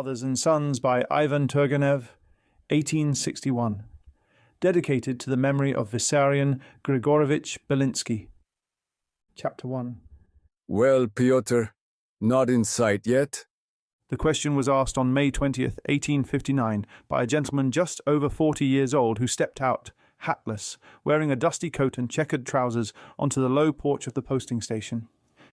Fathers and Sons by Ivan Turgenev, 1861. Dedicated to the memory of Vissarion Grigorovich Belinsky. Chapter 1. Well, Pyotr, not in sight yet? The question was asked on May 20th, 1859, by a gentleman just over 40 years old who stepped out, hatless, wearing a dusty coat and checkered trousers, onto the low porch of the posting station.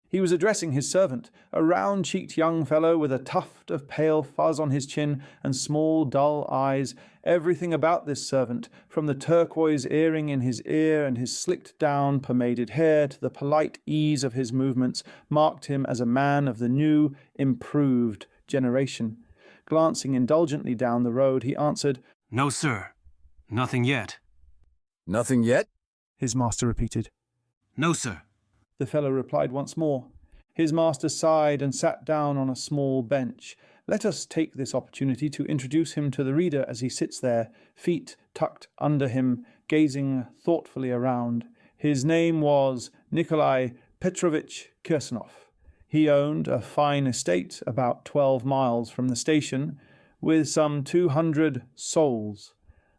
He was addressing his servant, a round-cheeked young fellow with a tuft of pale fuzz on his chin and small, dull eyes. Everything about this servant, from the turquoise earring in his ear and his slicked-down, pomaded hair to the polite ease of his movements, marked him as a man of the new, improved generation. Glancing indulgently down the road, he answered, "No, sir. Nothing yet." Nothing yet? His master repeated. "No, sir." The fellow replied once more. His master sighed and sat down on a small bench. Let us take this opportunity to introduce him to the reader as he sits there, feet tucked under him, gazing thoughtfully around. His name was Nikolai Petrovich Kirsanov. He owned a fine estate about 12 miles from the station, with some 200 souls,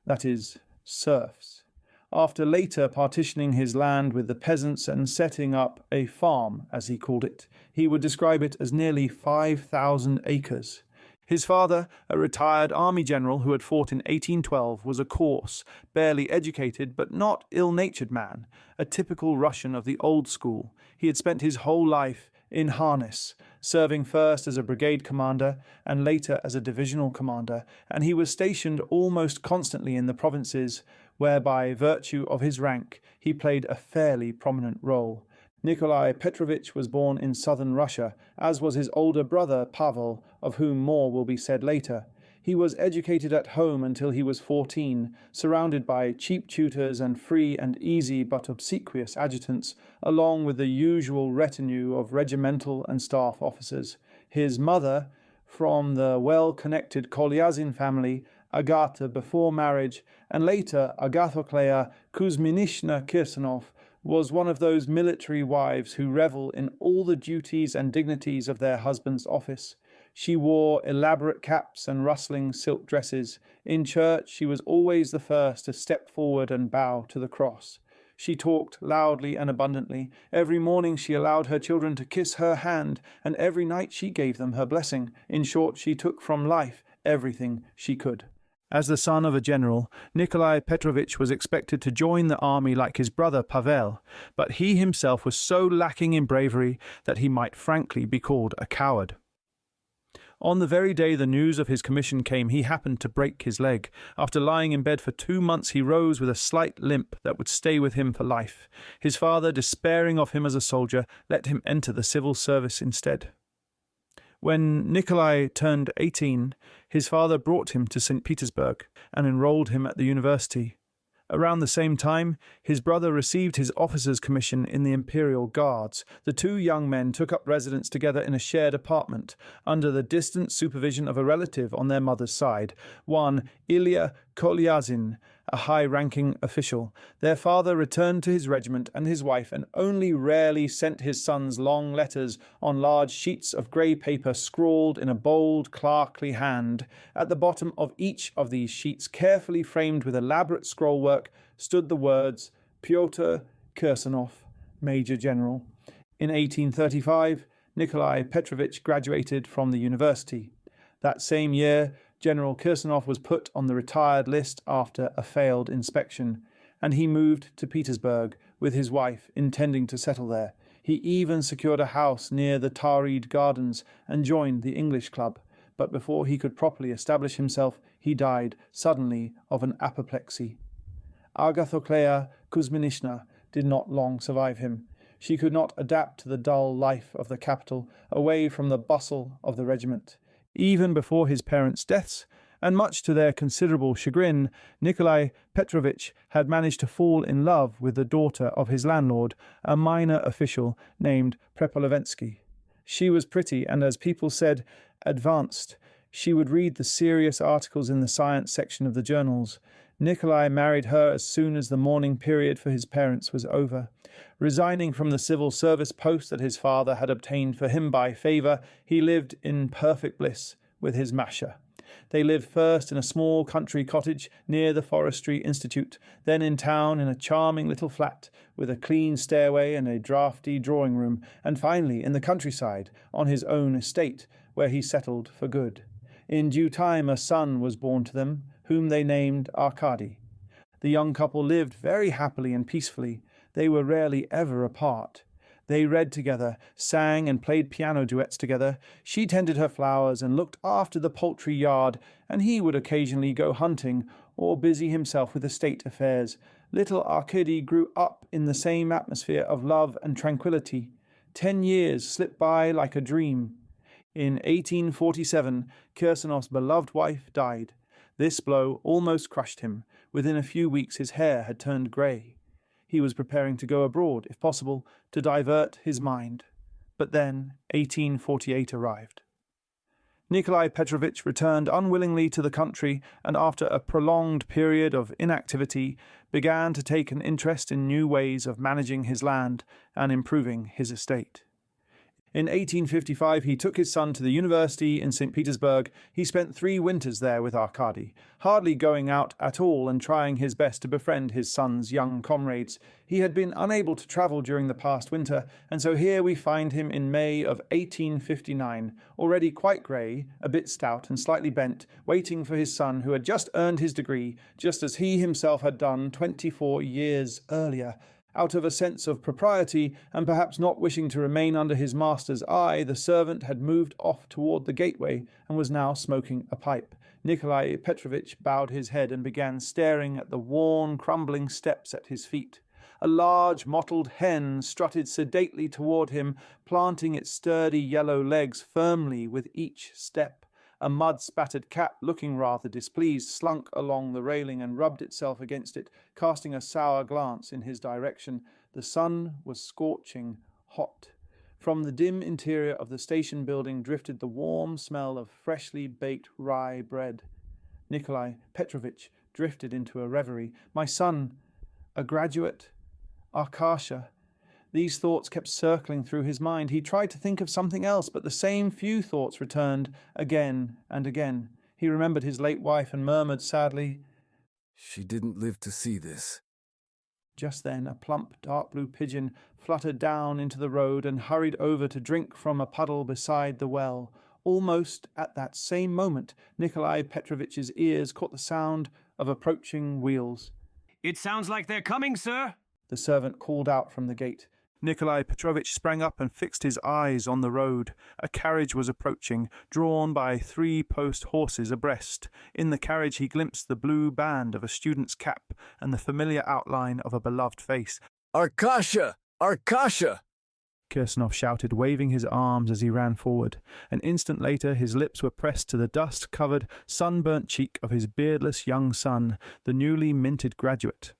that is, serfs. After later partitioning his land with the peasants and setting up a farm, as he called it, he would describe it as nearly 5,000 acres. His father, a retired army general who had fought in 1812, was a coarse, barely educated but not ill-natured man, a typical Russian of the old school. He had spent his whole life in harness, serving first as a brigade commander and later as a divisional commander, and he was stationed almost constantly in the provinces, where by virtue of his rank he played a fairly prominent role. Nikolai Petrovich was born in southern Russia, as was his older brother Pavel, of whom more will be said later. He was educated at home until he was 14, surrounded by cheap tutors and free and easy but obsequious adjutants, along with the usual retinue of regimental and staff officers. His mother, from the well-connected Kolyazin family, Agata before marriage, and later Agathoclea Kuzminishna Kirsanov, was one of those military wives who revel in all the duties and dignities of their husband's office. She wore elaborate caps and rustling silk dresses. In church she was always the first to step forward and bow to the cross. She talked loudly and abundantly. Every morning she allowed her children to kiss her hand, and every night she gave them her blessing. In short, she took from life everything she could. As the son of a general, Nikolai Petrovich was expected to join the army like his brother Pavel, but he himself was so lacking in bravery that he might frankly be called a coward. On the very day the news of his commission came, he happened to break his leg. After lying in bed for 2 months, he rose with a slight limp that would stay with him for life. His father, despairing of him as a soldier, let him enter the civil service instead. When Nikolai turned 18, his father brought him to St. Petersburg and enrolled him at the university. Around the same time, his brother received his officer's commission in the Imperial Guards. The two young men took up residence together in a shared apartment, under the distant supervision of a relative on their mother's side, one Ilya Kolyazin, a high-ranking official. Their father returned to his regiment and his wife, and only rarely sent his sons long letters on large sheets of grey paper scrawled in a bold, clerkly hand. At the bottom of each of these sheets, carefully framed with elaborate scrollwork, stood the words, Pyotr Kirsanov, Major General. In 1835, Nikolai Petrovich graduated from the university. That same year, General Kirsanov was put on the retired list after a failed inspection, and he moved to Petersburg with his wife, intending to settle there. He even secured a house near the Tauride Gardens and joined the English Club, but before he could properly establish himself, he died suddenly of an apoplexy. Agathoclea Kuzminishna did not long survive him. She could not adapt to the dull life of the capital, away from the bustle of the regiment. Even before his parents' deaths, and much to their considerable chagrin, Nikolai Petrovich had managed to fall in love with the daughter of his landlord, a minor official named Prepolovensky. She was pretty and, as people said, advanced. She would read the serious articles in the science section of the journals. Nikolai married her as soon as the mourning period for his parents was over. Resigning from the civil service post that his father had obtained for him by favour, he lived in perfect bliss with his Masha. They lived first in a small country cottage near the Forestry Institute, then in town in a charming little flat with a clean stairway and a draughty drawing room, and finally in the countryside on his own estate, where he settled for good. In due time a son was born to them, whom they named Arkady. The young couple lived very happily and peacefully. They were rarely ever apart. They read together, sang and played piano duets together. She tended her flowers and looked after the poultry yard, and he would occasionally go hunting or busy himself with estate affairs. Little Arkady grew up in the same atmosphere of love and tranquillity. 10 years slipped by like a dream. In 1847, Kirsanov's beloved wife died. This blow almost crushed him. Within a few weeks his hair had turned grey. He was preparing to go abroad, if possible, to divert his mind. But then 1848 arrived. Nikolai Petrovich returned unwillingly to the country, and after a prolonged period of inactivity, began to take an interest in new ways of managing his land and improving his estate. In 1855 he took his son to the university in St. Petersburg. He spent 3 winters there with Arkady, hardly going out at all and trying his best to befriend his son's young comrades. He had been unable to travel during the past winter, and so here we find him in May of 1859, already quite grey, a bit stout and slightly bent, waiting for his son who had just earned his degree, just as he himself had done 24 years earlier. Out of a sense of propriety, and perhaps not wishing to remain under his master's eye, the servant had moved off toward the gateway and was now smoking a pipe. Nikolai Petrovich bowed his head and began staring at the worn, crumbling steps at his feet. A large mottled hen strutted sedately toward him, planting its sturdy yellow legs firmly with each step. A mud-spattered cat, looking rather displeased, slunk along the railing and rubbed itself against it, casting a sour glance in his direction. The sun was scorching hot. From the dim interior of the station building drifted the warm smell of freshly baked rye bread. Nikolai Petrovich drifted into a reverie. My son, a graduate, Arkasha. These thoughts kept circling through his mind. He tried to think of something else, but the same few thoughts returned again and again. He remembered his late wife and murmured sadly, She didn't live to see this. Just then a plump dark blue pigeon fluttered down into the road and hurried over to drink from a puddle beside the well. Almost at that same moment, Nikolai Petrovich's ears caught the sound of approaching wheels. It sounds like they're coming, sir. The servant called out from the gate. Nikolai Petrovich sprang up and fixed his eyes on the road. A carriage was approaching, drawn by 3 post horses abreast. In the carriage he glimpsed the blue band of a student's cap and the familiar outline of a beloved face. Arkasha! Arkasha! Kirsanov shouted, waving his arms as he ran forward. An instant later his lips were pressed to the dust-covered, sunburnt cheek of his beardless young son, the newly minted graduate.